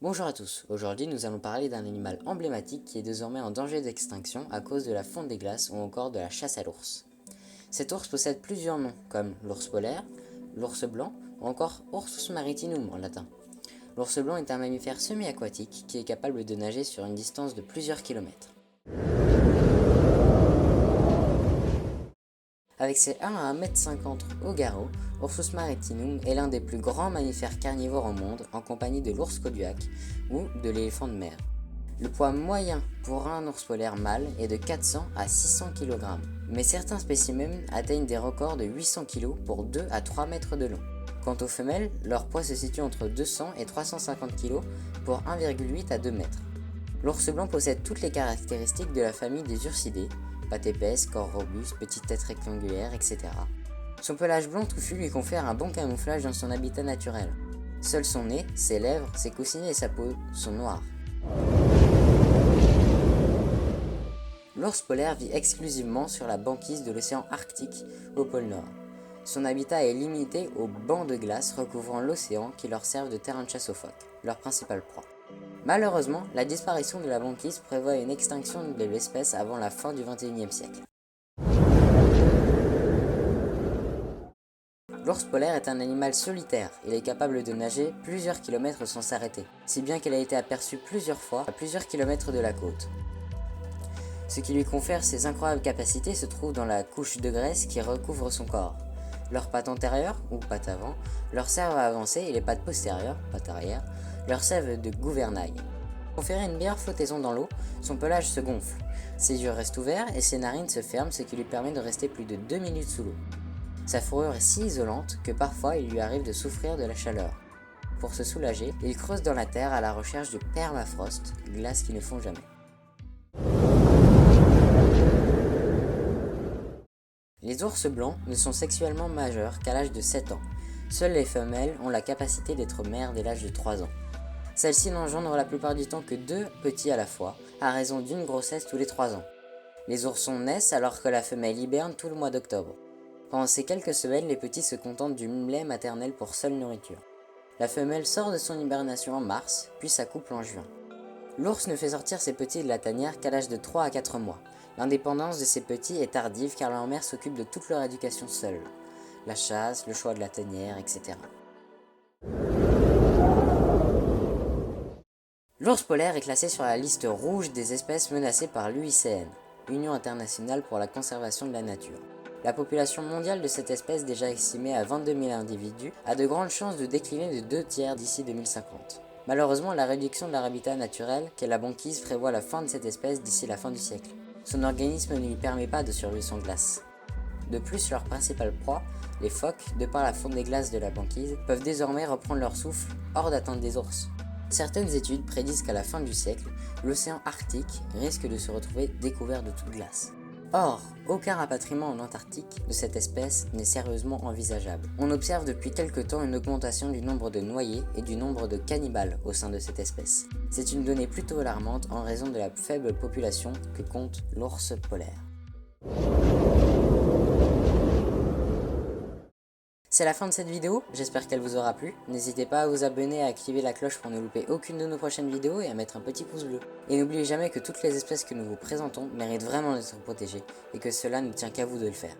Bonjour à tous, aujourd'hui nous allons parler d'un animal emblématique qui est désormais en danger d'extinction à cause de la fonte des glaces ou encore de la chasse à l'ours. Cet ours possède plusieurs noms comme l'ours polaire, l'ours blanc ou encore Ursus maritimum en latin. L'ours blanc est un mammifère semi-aquatique qui est capable de nager sur une distance de plusieurs kilomètres. Avec ses 1 à 1,50 m au garrot, Ursus maritimum est l'un des plus grands mammifères carnivores au monde en compagnie de l'ours kodiak ou de l'éléphant de mer. Le poids moyen pour un ours polaire mâle est de 400 à 600 kg, mais certains spécimens atteignent des records de 800 kg pour 2 à 3 mètres de long. Quant aux femelles, leur poids se situe entre 200 et 350 kg pour 1,8 à 2 mètres. L'ours blanc possède toutes les caractéristiques de la famille des ursidés, pattes épaisses, corps robuste, petite tête rectangulaire, etc. Son pelage blanc touffu lui confère un bon camouflage dans son habitat naturel. Seul son nez, ses lèvres, ses coussinets et sa peau sont noirs. L'ours polaire vit exclusivement sur la banquise de l'océan Arctique au pôle Nord. Son habitat est limité aux bancs de glace recouvrant l'océan qui leur servent de terrain de chasse aux phoques, leur principale proie. Malheureusement, la disparition de la banquise prévoit une extinction de l'espèce avant la fin du XXIe siècle. L'ours polaire est un animal solitaire, il est capable de nager plusieurs kilomètres sans s'arrêter, si bien qu'elle a été aperçue plusieurs fois à plusieurs kilomètres de la côte. Ce qui lui confère ces incroyables capacités se trouve dans la couche de graisse qui recouvre son corps. Leurs pattes antérieures, ou pattes avant, leur servent à avancer et les pattes postérieures, pattes arrière, leur servent de gouvernail. Pour conférer une meilleure flottaison dans l'eau, son pelage se gonfle, ses yeux restent ouverts et ses narines se ferment, ce qui lui permet de rester plus de 2 minutes sous l'eau. Sa fourrure est si isolante que parfois il lui arrive de souffrir de la chaleur. Pour se soulager, il creuse dans la terre à la recherche du permafrost, glace qui ne fond jamais. Les ours blancs ne sont sexuellement majeurs qu'à l'âge de 7 ans. Seules les femelles ont la capacité d'être mères dès l'âge de 3 ans. Celles-ci n'engendrent la plupart du temps que 2 petits à la fois, à raison d'une grossesse tous les 3 ans. Les oursons naissent alors que la femelle hiberne tout le mois d'octobre. Pendant ces quelques semaines, les petits se contentent du lait maternel pour seule nourriture. La femelle sort de son hibernation en mars, puis s'accouple en juin. L'ours ne fait sortir ses petits de la tanière qu'à l'âge de 3 à 4 mois. L'indépendance de ces petits est tardive car leur mère s'occupe de toute leur éducation seule. La chasse, le choix de la tanière, etc. L'ours polaire est classé sur la liste rouge des espèces menacées par l'UICN, Union internationale pour la conservation de la nature. La population mondiale de cette espèce, déjà estimée à 22 000 individus, a de grandes chances de décliner de 2 tiers d'ici 2050. Malheureusement, la réduction de leur habitat naturel, qu'est la banquise, prévoit la fin de cette espèce d'ici la fin du siècle. Son organisme ne lui permet pas de survivre sans glace. De plus, leur principale proie, les phoques, de par la fonte des glaces de la banquise, peuvent désormais reprendre leur souffle hors d'atteinte des ours. Certaines études prédisent qu'à la fin du siècle, l'océan Arctique risque de se retrouver découvert de toute glace. Or, aucun rapatriement en Antarctique de cette espèce n'est sérieusement envisageable. On observe depuis quelque temps une augmentation du nombre de noyés et du nombre de cannibales au sein de cette espèce. C'est une donnée plutôt alarmante en raison de la faible population que compte l'ours polaire. C'est la fin de cette vidéo, j'espère qu'elle vous aura plu. N'hésitez pas à vous abonner et à activer la cloche pour ne louper aucune de nos prochaines vidéos et à mettre un petit pouce bleu. Et n'oubliez jamais que toutes les espèces que nous vous présentons méritent vraiment d'être protégées et que cela ne tient qu'à vous de le faire.